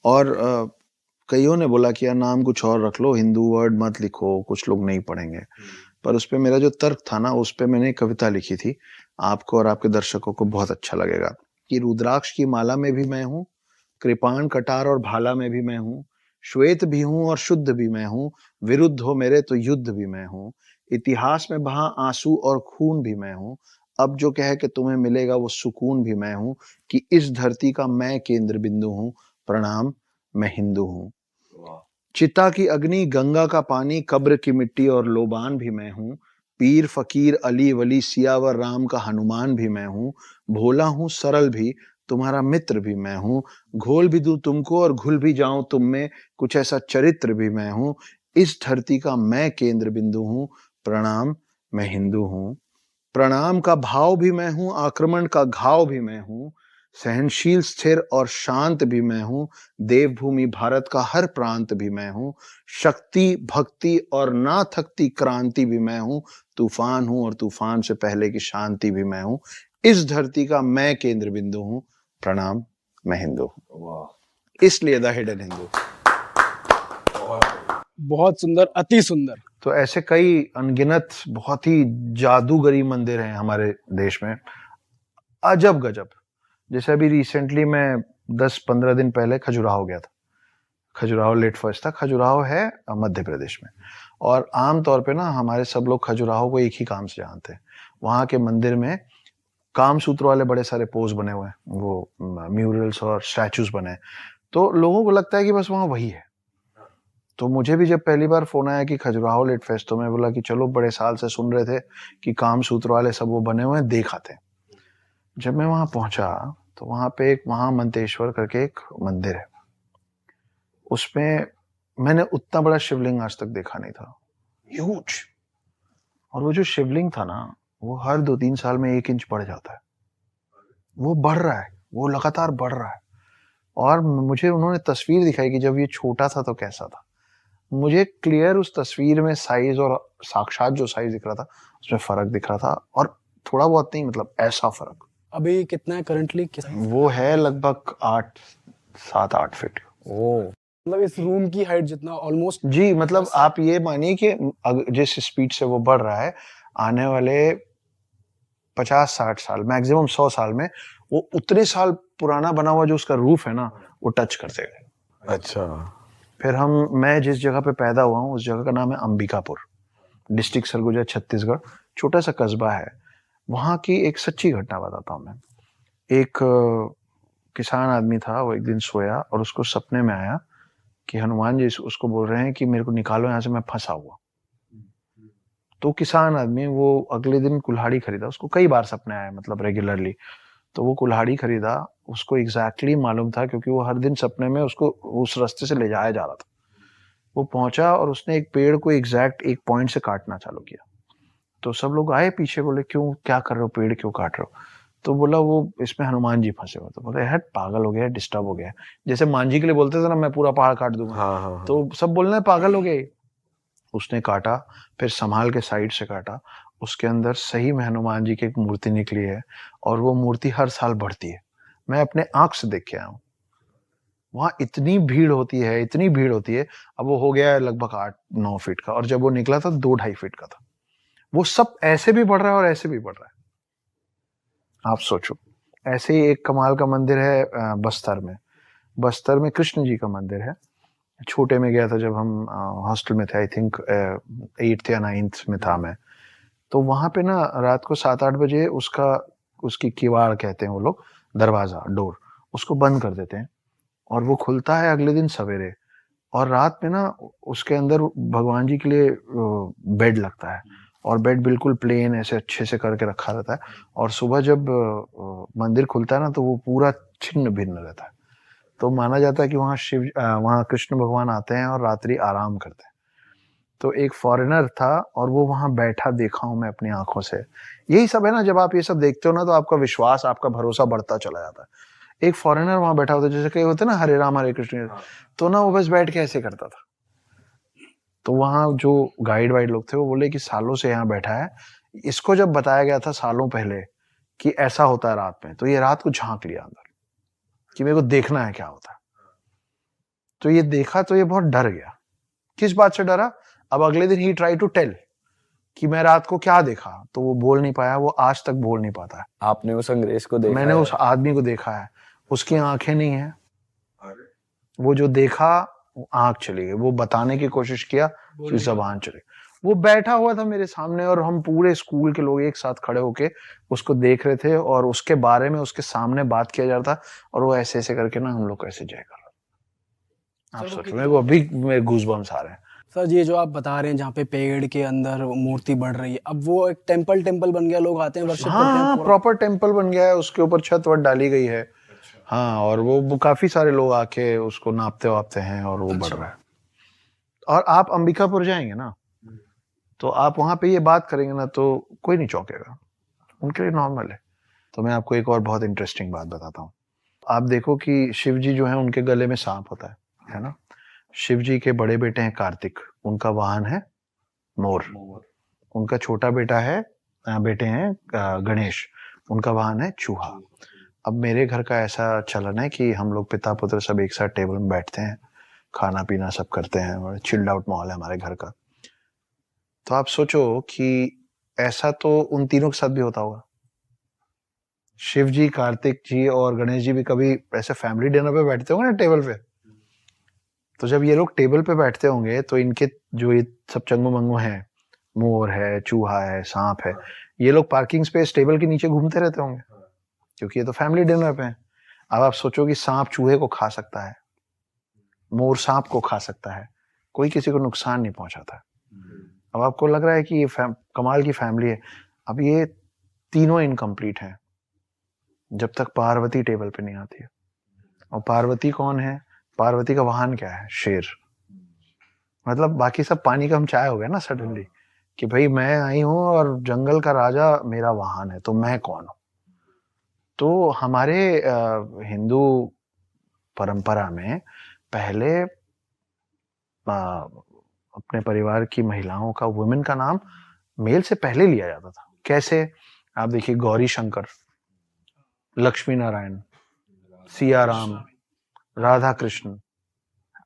और कईयों ने बोला कि यार नाम कुछ और रख लो, हिंदू वर्ड मत लिखो, कुछ लोग नहीं पढ़ेंगे। पर उस पे मेरा जो तर्क था ना, उस पे मैंने एक कविता लिखी थी, आपको और आपके दर्शकों को बहुत अच्छा लगेगा, कि रुद्राक्ष की माला में भी मैं हूँ, कृपाण कटार और भाला में भी मैं हूँ, श्वेत भी हूँ और शुद्ध भी मैं हूँ, विरुद्ध हो मेरे तो युद्ध भी मैं हूँ, इतिहास में बहा आंसू और खून भी मैं हूँ, अब जो कहे कि तुम्हें मिलेगा वो सुकून भी मैं हूँ, कि इस धरती का मैं केंद्र बिंदु हूँ, प्रणाम मैं हिंदू हूँ। चिता की अग्नि, गंगा का पानी, कब्र की मिट्टी और लोबान भी मैं हूँ, पीर फकीर अली वली सियावर राम का हनुमान भी मैं हूँ, भोला हूँ सरल भी, तुम्हारा मित्र भी मैं हूँ, घोल भी दूं तुमको और घुल भी जाऊं तुम में, कुछ ऐसा चरित्र भी मैं हूँ, इस धरती का मैं केंद्र बिंदु हूँ, प्रणाम मैं हिंदू हूँ। प्रणाम का भाव भी मैं हूँ, आक्रमण का घाव भी मैं हूँ, सहनशील स्थिर और शांत भी मैं हूँ, देवभूमि भारत का हर प्रांत भी मैं हूँ, शक्ति भक्ति और ना थकती क्रांति भी मैं हूँ, तूफान हूँ और तूफान से पहले की शांति भी मैं हूँ, इस धरती का मैं केंद्र बिंदु हूँ, प्रणाम मैं हिंदू हूँ। इसलिए द हिडन हिंदू। बहुत सुंदर, अति सुंदर। तो ऐसे कई अनगिनत बहुत ही जादूगरी मंदिर हैं हमारे देश में, अजब गजब। जैसे अभी रिसेंटली मैं 10-15 दिन पहले खजुराहो गया था। खजुराहो लेट फर्स्ट था। खजुराहो है मध्य प्रदेश में, और आमतौर पे ना हमारे सब लोग खजुराहो को एक ही काम से जानते हैं। वहाँ के मंदिर में कामसूत्र वाले बड़े सारे पोज बने हुए हैं, वो म्यूरल्स और स्टैचूज बने हैं, तो लोगों को लगता है कि बस वहाँ वही है। तो मुझे भी जब पहली बार फोन आया कि खजुराहो लेट फेस्ट, तो मैं बोला कि चलो, बड़े साल से सुन रहे थे कि कामसूत्र वाले सब वो बने हुए हैं, देख आते हैं। जब मैं वहां पहुंचा तो वहां पे एक महामंतेश्वर करके एक मंदिर है, उसमें मैंने उतना बड़ा शिवलिंग आज तक देखा नहीं था, ह्यूज। और वो जो शिवलिंग था ना, वो हर 2-3 साल में 1 इंच बढ़ जाता है, वो बढ़ रहा है, वो लगातार बढ़ रहा है। और मुझे उन्होंने तस्वीर दिखाई कि जब ये छोटा था तो कैसा था। मुझे क्लियर उस तस्वीर में साइज और साक्षात जो साइज दिख रहा था उसमें फर्क दिख रहा था, और थोड़ा बहुत नहीं, मतलब ऐसा फर्क। अभी कितना है करंटली? वो है लगभग 7-8 फीट। ओ, मतलब इस रूम की हाइट जितना ऑलमोस्ट। जी, मतलब आप ये मानिए कि जिस स्पीड से वो बढ़ रहा है, आने वाले 50-60 साल, मैक्सिमम 100 साल में वो उतने साल पुराना बना हुआ जो उसका रूफ है ना, वो टच कर देगा। अच्छा। फिर मैं जिस जगह पे पैदा हुआ हूँ, उस जगह का नाम है अंबिकापुर, डिस्ट्रिक्ट सरगुजा, छत्तीसगढ़। छोटा सा कस्बा है। वहाँ की एक सच्ची घटना बताता हूँ मैं। एक किसान आदमी था, वो एक दिन सोया और उसको सपने में आया कि हनुमान जी उसको बोल रहे हैं कि मेरे को निकालो यहाँ से, मैं फंसा हुआ। तो किसान आदमी वो अगले दिन कुल्हाड़ी खरीदा, उसको कई बार सपने आए, मतलब रेगुलरली। तो वो कुल्हाड़ी खरीदा, उसको एग्जैक्टली मालूम था क्योंकि वो हर दिन सपने में उसको उस रास्ते से ले जाया जा रहा था। वो पहुंचा और उसने एक पेड़ को एग्जैक्ट एक पॉइंट से काटना चालू किया। तो सब लोग आए पीछे, बोले क्यों, क्या कर रहे हो, पेड़ क्यों काट रहे हो? तो बोला वो इसमें हनुमान जी फंसे हुए। तो बोले हट, पागल हो गया, डिस्टर्ब हो गया। जैसे मान जी के लिए बोलते थे ना, मैं पूरा पहाड़ काट दूंगा। हाँ हाँ हाँ। तो सब बोलने पागल हो गए। उसने काटा, फिर संभाल के साइड से काटा। उसके अंदर सही में हनुमान जी की एक मूर्ति निकली है, और वो मूर्ति हर साल बढ़ती है। मैं अपने आंख से देख के आया हूँ। वहां इतनी भीड़ होती है, इतनी भीड़ होती है। अब वो हो गया है लगभग 8-9 फीट का, और जब वो निकला था 2-2.5 फीट का था। वो सब ऐसे भी बढ़ रहा है और ऐसे भी बढ़ रहा है। आप सोचो। ऐसे ही एक कमाल का मंदिर है बस्तर में। बस्तर में कृष्ण जी का मंदिर है। छोटे में गया था जब हम हॉस्टल में थे, आई थिंक 8th या 9th में था मैं। तो वहां पे ना रात को 7-8 बजे उसकी किवाड़ कहते हैं वो लोग, दरवाजा, डोर, उसको बंद कर देते हैं, और वो खुलता है अगले दिन सवेरे। और रात में ना उसके अंदर भगवान जी के लिए बेड लगता है, और बेड बिल्कुल प्लेन ऐसे अच्छे से करके रखा रहता है। और सुबह जब मंदिर खुलता है ना, तो वो पूरा छिन्न भिन्न रहता है। तो माना जाता है कि वहाँ कृष्ण भगवान आते हैं और रात्रि आराम करते हैं। तो एक फॉरेनर था और वो वहां बैठा, देखा हूं मैं अपनी आंखों से। यही सब है ना, जब आप ये सब देखते हो ना, तो आपका विश्वास, आपका भरोसा बढ़ता चला जाता है। एक फॉरेनर वहां बैठा होता है, जैसे कई होते हैं ना, हरे राम हरे कृष्ण, तो ना वो बस बैठ के ऐसे करता था। तो वहाँ जो गाइड वाइड लोग थे, वो बोले कि सालों से यहाँ बैठा है। इसको जब बताया गया था सालों पहले कि ऐसा होता है रात में, तो ये रात को झांक लिया अंदर कि मेरे को देखना है क्या होता है। तो ये देखा तो ये बहुत डर गया। किस बात से डरा? अब अगले दिन ही ट्राई टू टेल कि मैं रात को क्या देखा, तो वो बोल नहीं पाया, वो आज तक बोल नहीं पाता है। आपने उस अंग्रेज को देखा मैंने है? उस आदमी को देखा है, उसकी आंखें नहीं है, वो जो देखा वो आंख चली गई, वो बताने की कोशिश किया फिर जबान चली। वो बैठा हुआ था मेरे सामने और हम पूरे स्कूल के लोग एक साथ खड़े होके उसको देख रहे थे और उसके बारे में उसके सामने बात किया जा रहा था और वो ऐसे ऐसे करके ना हम लोग को ऐसे जय कर रहा था। आप सोचो, मेरे को अभी मेरे गूज़बम्स आ रहे हैं। सर ये जो आप बता रहे हैं जहाँ पे पेड़ के अंदर मूर्ति बढ़ रही है, अब वो एक टेम्पल बन गया, लोग आते हैं वर्शिप करते हैं हाँ, पूरा? प्रॉपर टेम्पल बन गया है, उसके ऊपर छत वत डाली गई है। हाँ, और वो काफी सारे लोग आके उसको नापते वापते हैं और वो बढ़ रहा है। और आप अंबिकापुर जाएंगे ना, तो आप वहां पे ये बात करेंगे ना तो कोई नहीं चौंकेगा, उनके लिए नॉर्मल है। तो मैं आपको एक और बहुत इंटरेस्टिंग बात बताता हूँ। आप देखो कि शिव जी जो है उनके गले में सांप होता है ना। शिव जी के बड़े बेटे हैं कार्तिक, उनका वाहन है मोर। उनका छोटा बेटा है बेटे हैं गणेश, उनका वाहन है चूहा। अब मेरे घर का ऐसा चलन है कि हम लोग पिता पुत्र सब एक साथ टेबल में बैठते हैं, खाना पीना सब करते हैं, चिल्ड आउट माहौल है हमारे घर का। तो आप सोचो कि ऐसा तो उन तीनों के साथ भी होता होगा। शिव जी, कार्तिक जी और गणेश जी भी कभी ऐसे फैमिली डिनर पे बैठते होंगे ना टेबल पे। तो जब ये लोग टेबल पे बैठते होंगे तो इनके जो ये सब चंगू मंगू हैं, मोर है, चूहा है, सांप है, ये लोग पार्किंग स्पेस टेबल के नीचे घूमते रहते होंगे, क्योंकि ये तो फैमिली डिनर पे है। अब आप सोचो कि सांप चूहे को खा सकता है, मोर सांप को खा सकता है, कोई किसी को नुकसान नहीं पहुंचाता है। अब आपको लग रहा है कि ये कमाल की फैमिली है। अब ये तीनों इनकम्प्लीट हैं जब तक पार्वती टेबल पे नहीं आती है। और पार्वती कौन है? पार्वती का वाहन क्या है? शेर। मतलब बाकी सब पानी का हम चाय हो गया ना सडनली, कि भाई मैं आई हूं और जंगल का राजा मेरा वाहन है, तो मैं कौन हूं? तो हमारे हिंदू परंपरा में पहले अपने परिवार की महिलाओं का, वुमेन का नाम मेल से पहले लिया जाता था। कैसे? आप देखिए, गौरी शंकर, लक्ष्मी नारायण, सिया राम, राधा कृष्ण,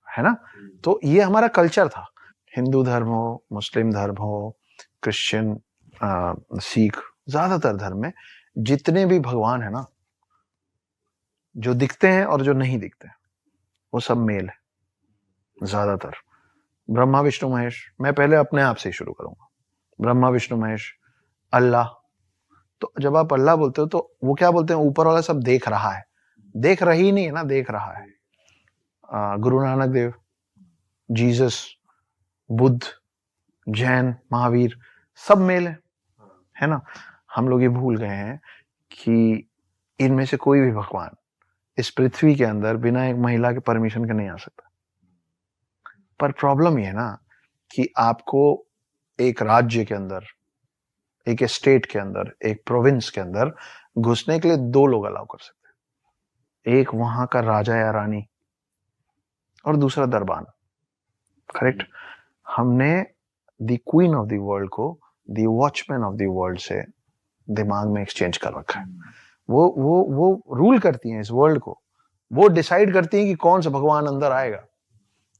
है ना। तो ये हमारा कल्चर था। हिंदू धर्म हो, मुस्लिम धर्म हो, क्रिश्चियन, सिख, ज्यादातर धर्म में जितने भी भगवान है ना, जो दिखते हैं और जो नहीं दिखते हैं, वो सब मेल है ज्यादातर। ब्रह्मा विष्णु महेश, मैं पहले अपने आप से ही शुरू करूंगा। ब्रह्मा विष्णु महेश, अल्लाह। तो जब आप अल्लाह बोलते हो तो वो क्या बोलते हैं? ऊपर वाला सब देख रहा है, देख रही नहीं है ना, देख रहा है। गुरु नानक देव, जीसस, बुद्ध, जैन, महावीर, सब मेल है ना। हम लोग ये भूल गए हैं कि इनमें से कोई भी भगवान इस पृथ्वी के अंदर बिना एक महिला के परमिशन के नहीं आ सकता। पर प्रॉब्लम ये है ना कि आपको एक राज्य के अंदर, एक स्टेट के अंदर, एक प्रोविंस के अंदर घुसने के लिए दो लोग अलाउ कर सकते हैं। एक वहां का राजा या रानी और दूसरा दरबान। करेक्ट। हमने the queen of the world को the watchman of the world से दिमाग में एक्सचेंज कर रखा है। वो रूल करती हैं इस वर्ल्ड को, वो डिसाइड करती हैं कि कौन सा भगवान अंदर आएगा,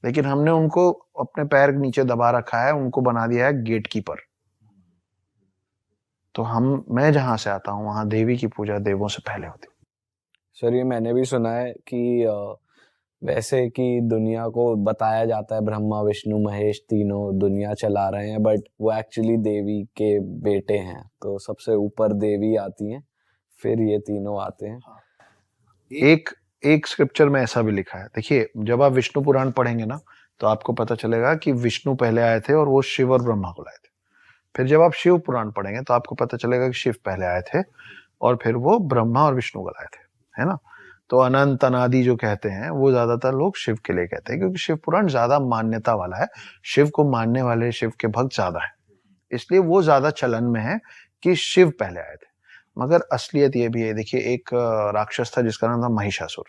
लेकिन हमने उनको अपने पैर के नीचे दबा रखा है, उनको बना दिया है गेटकीपर। तो मैं जहां से आता हूं वहां देवी की पूजा देवों से पहले होती। सर ये मैंने भी सुना है कि वैसे कि दुनिया को बताया जाता है ब्रह्मा विष्णु महेश तीनों दुनिया चला रहे हैं, बट वो एक्चुअली देवी के बेटे हैं। तो सबसे ऊपर देवी आती हैं, फिर ये तीनों आते हैं। एक स्क्रिप्चर में ऐसा भी लिखा है। देखिए, जब आप विष्णु पुराण पढ़ेंगे ना तो आपको पता चलेगा कि विष्णु पहले आए थे और वो शिव और ब्रह्मा को लाए थे। फिर जब आप शिव पुराण पढ़ेंगे तो आपको पता चलेगा कि शिव पहले आए थे और फिर वो ब्रह्मा और विष्णु को लाए थे, है ना। तो अनंत अनादि जो कहते हैं वो ज्यादातर लोग शिव के लिए कहते हैं, क्योंकि शिव पुराण ज्यादा मान्यता वाला है, शिव को मानने वाले, शिव के भक्त ज्यादा है, इसलिए वो ज्यादा चलन में है कि शिव पहले आए थे। मगर असलियत ये भी है। देखिए, एक राक्षस था जिसका नाम था महिषासुर,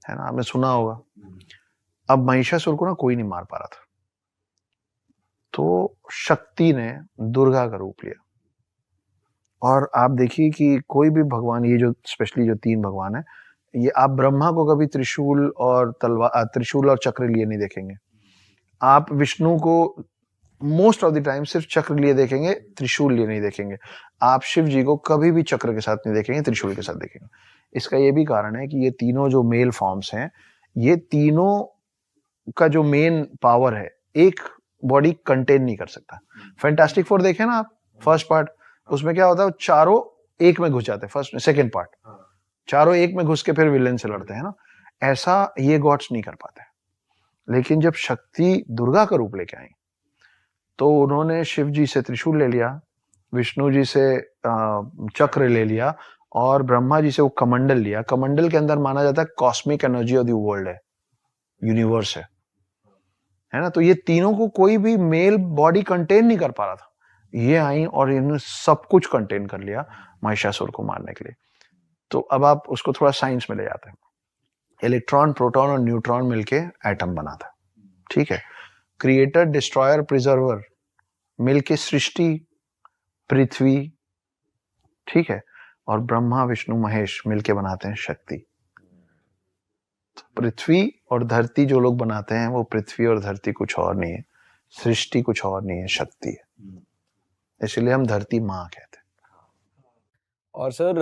है ना, आपने सुना होगा। अब महिषासुर को ना कोई नहीं मार पा रहा था, तो शक्ति ने दुर्गा का रूप लिया। और आप देखिए कि कोई भी भगवान, ये जो स्पेशली जो तीन भगवान है, ये आप ब्रह्मा को कभी त्रिशूल और तलवार, त्रिशूल और चक्र लिए नहीं देखेंगे। आप विष्णु को मोस्ट ऑफ द टाइम सिर्फ चक्र लिए देखेंगे, त्रिशूल लिए नहीं देखेंगे। आप शिव जी को कभी भी चक्र के साथ नहीं देखेंगे, त्रिशूल के साथ देखेंगे। इसका ये भी कारण है कि ये तीनों जो मेल फॉर्म्स हैं, ये तीनों का जो मेन पावर है, एक बॉडी कंटेन नहीं कर सकता। फैंटास्टिक फोर देखें ना आप, फर्स्ट पार्ट, उसमें क्या होता है, चारों एक में घुस जाते हैं, फर्स्ट सेकंड पार्ट, चारों एक में घुस के फिर विलेन से लड़ते हैं ना। ऐसा ये गॉड्स नहीं कर पाते। लेकिन जब शक्ति दुर्गा का रूप लेके आई, तो उन्होंने शिव जी से त्रिशूल ले लिया, विष्णु जी से चक्र ले लिया, और ब्रह्मा जी से वो कमंडल लिया। कमंडल के अंदर माना जाता है cosmic energy of the world है, यूनिवर्स है ना। तो ये तीनों को कोई भी मेल बॉडी कंटेन नहीं कर पा रहा था। ये आई और इन्होंने सब कुछ कंटेन कर लिया महिषासुर को मारने के लिए। तो अब आप उसको थोड़ा साइंस में ले जाते हैं। इलेक्ट्रॉन, प्रोटॉन और न्यूट्रॉन मिलके एटम बनाता है, ठीक है। क्रिएटर, डिस्ट्रॉयर, प्रिजर्वर मिलके सृष्टि, पृथ्वी, ठीक है। और ब्रह्मा, विष्णु, महेश मिलके बनाते हैं शक्ति। तो पृथ्वी और धरती जो लोग बनाते हैं, वो पृथ्वी और धरती कुछ और नहीं है, सृष्टि कुछ और नहीं है, शक्ति है। इसलिए हम धरती माँ कहते हैं। और सर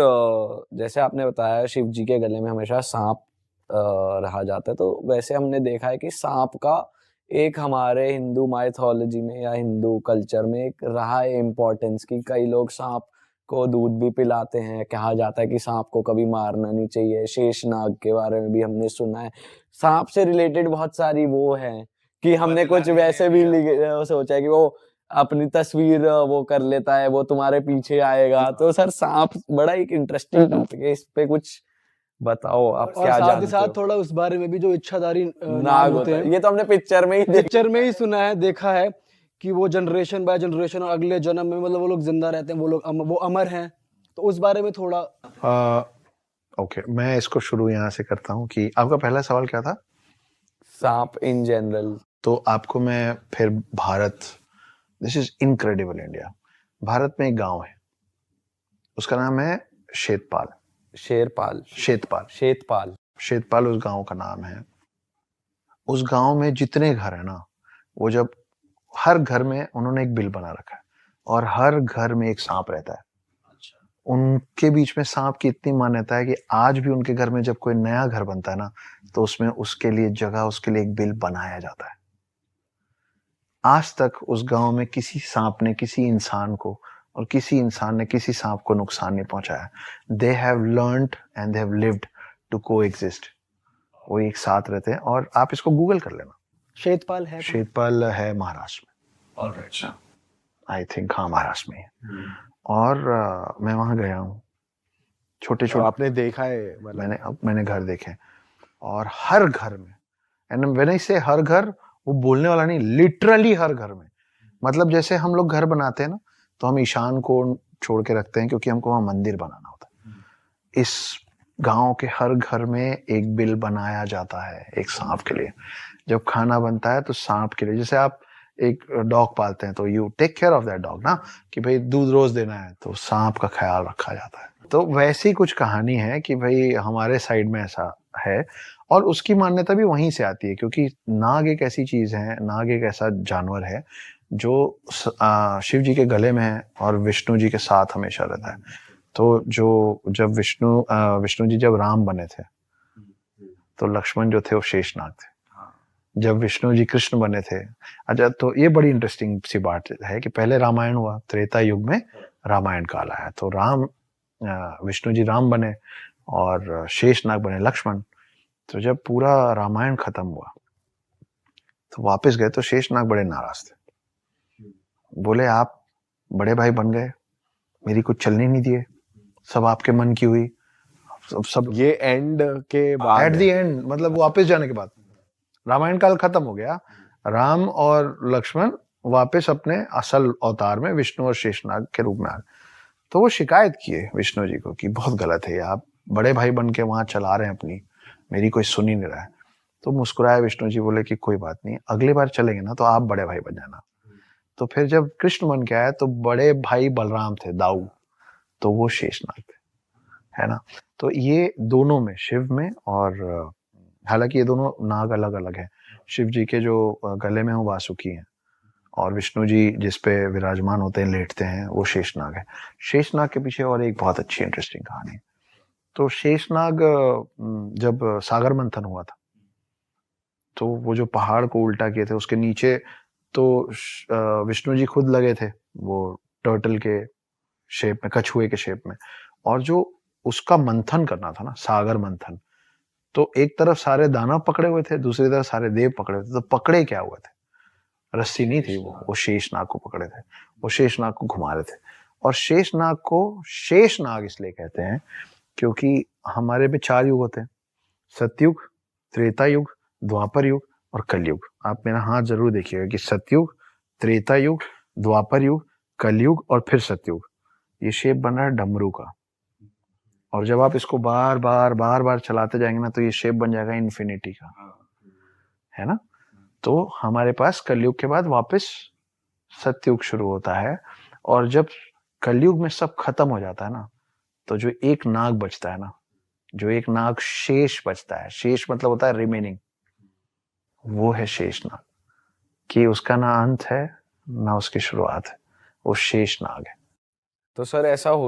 जैसे आपने बताया शिव जी के गले में हमेशा सांप रहा जाता है, तो वैसे हमने देखा है कि सांप का एक हमारे हिंदू माइथोलॉजी में या हिंदू कल्चर में एक रहा है इम्पोर्टेंस, कि कई लोग सांप को दूध भी पिलाते हैं। कहा जाता है कि सांप को कभी मारना नहीं चाहिए। शेषनाग के बारे में भी हमने सुना है। सांप से रिलेटेड बहुत सारी वो है कि हमने कुछ वैसे भी सोचा है कि वो अपनी तस्वीर वो कर लेता है, वो तुम्हारे पीछे आएगा। तो सर सांप बड़ा एक इंटरेस्टिंग टॉपिक है, इस पे कुछ बताओ आप क्या जानते हो। साथ ही साथ थोड़ा उस बारे में भी जो इच्छाधारी नाग होते हैं, ये तो हमने पिक्चर में ही सुना है, देखा है कि वो जनरेशन बाय जनरेशन और अगले जन्म में मतलब वो लोग जिंदा रहते हैं, वो लोग वो अमर हैं। तो उस बारे में थोड़ा ओके, मैं इसको शुरू यहाँ से करता हूँ कि आपका पहला सवाल क्या था? सांप इन जनरल। तो आपको मैं फिर Bharat, this is incredible India. Bharat में एक गांव है, उसका नाम है शेतपाल। शेतपाल उस गांव का नाम है। उस गांव में जितने घर है ना, वो जब हर घर में उन्होंने एक बिल बना रखा है, और हर घर में एक सांप रहता है। उनके बीच में सांप की इतनी मान्यता है कि आज भी उनके घर में जब कोई नया घर बनता है ना, तो उसमें उसके लिए जगह, उसके लिए एक बिल बनाया जाता है। आज तक उस गांव में किसी सांप ने किसी इंसान को, और किसी इंसान ने किसी सांप को नुकसान नहीं पहुंचाया। They have learned and they have lived to coexist. वो एक साथ रहते हैं। और आप इसको गूगल कर लेना, शेतपाल है महाराष्ट्र में। ऑलराइट, आई थिंक हाँ महाराष्ट्र में है। और मैं वहां गया हूँ, छोटे छोटे। आपने देखा है? मैंने घर देखे, और हर घर में, एंड व्हेन आई से हर घर, वो बोलने वाला नहीं, लिटरली हर घर में। मतलब जैसे हम लोग घर बनाते हैं ना, तो हम ईशान को छोड़ के रखते हैं क्योंकि हमको वहां मंदिर बनाना होता है। इस गांव के हर घर में एक बिल बनाया जाता है एक सांप के लिए। जब खाना बनता है तो सांप के लिए, जैसे आप एक डॉग पालते हैं तो you take care of that dog ना, कि भाई दूध रोज देना है, तो सांप का ख्याल रखा जाता है। तो वैसी कुछ कहानी है कि भाई हमारे साइड में ऐसा है, और उसकी मान्यता भी वहीं से आती है, क्योंकि नाग एक ऐसी चीज है, नाग एक ऐसा जानवर है जो शिव जी के गले में है और विष्णु जी के साथ हमेशा रहता है। तो जब विष्णु जी जब राम बने थे, तो लक्ष्मण जो थे वो शेषनाग थे। जब विष्णु जी कृष्ण बने थे, अच्छा, तो ये बड़ी इंटरेस्टिंग सी बात है कि पहले रामायण हुआ, त्रेता युग में रामायण काल आया, तो विष्णु जी राम बने और शेषनाग बने लक्ष्मण। तो जब पूरा रामायण खत्म हुआ तो वापस गए, तो शेषनाग बड़े नाराज थे। बोले आप बड़े भाई बन गए, मेरी कुछ चलने नहीं दिए, सब आपके मन की हुई। सब ये एंड के बाद, एट द एंड, मतलब वापस जाने के बाद रामायण काल खत्म हो गया, राम और लक्ष्मण वापस अपने असल अवतार में विष्णु और शेषनाग के रूप में आ गए। तो वो शिकायत किए विष्णु जी को कि बहुत गलत है, आप बड़े भाई बन के वहां चला रहे हैं अपनी, मेरी कोई सुन ही नहीं रहा है। तो मुस्कुराए विष्णु जी, बोले कि कोई बात नहीं, अगली बार चलेंगे ना तो आप बड़े भाई बन जाना। तो फिर जब कृष्ण बन के आए तो बड़े भाई बलराम थे, दाऊ, तो वो शेषनाग थे, है ना। तो ये दोनों में, शिव में और हालांकि ये दोनों नाग अलग अलग हैं। शिव जी के जो गले में वो वासुकी हैं, और विष्णु जी जिस पे विराजमान होते हैं, लेटते हैं, वो शेषनाग है। शेषनाग के पीछे और एक बहुत अच्छी इंटरेस्टिंग कहानी है। तो शेषनाग जब सागर मंथन हुआ था, तो वो जो पहाड़ को उल्टा किए थे, उसके नीचे तो विष्णु जी खुद लगे थे वो टर्टल के शेप में, कछुए के शेप में, और जो उसका मंथन करना था ना, सागर मंथन, तो एक तरफ सारे दानव पकड़े हुए थे, दूसरी तरफ सारे देव पकड़े हुए थे। तो पकड़े क्या हुए थे? रस्सी नहीं थी, वो शेषनाग को पकड़े थे, वो शेषनाग को घुमा रहे थे। और शेषनाग को शेषनाग इसलिए कहते हैं क्योंकि हमारे में 4 युग होते हैं, सतयुग, त्रेता युग, द्वापर युग और कलयुग। आप मेरा हाथ जरूर देखिएगा कि सतयुग, त्रेता युग, द्वापर युग, कलयुग और फिर सतयुग। ये शेप बन रहा है डमरू का, और जब आप इसको बार बार चलाते जाएंगे ना, तो ये शेप बन जाएगा इन्फिनिटी का, है ना। तो हमारे पास कलयुग के बाद वापस सतयुग शुरू होता है, और जब कलयुग में सब खत्म हो जाता है ना, तो जो एक नाग बचता है ना, जो एक नाग शेष बचता है, शेष मतलब होता है रिमेनिंग, वो है शेषनाग, कि उसका ना अंत है ना उसकी शुरुआत है, वो शेषनाग है। तो सर ऐसा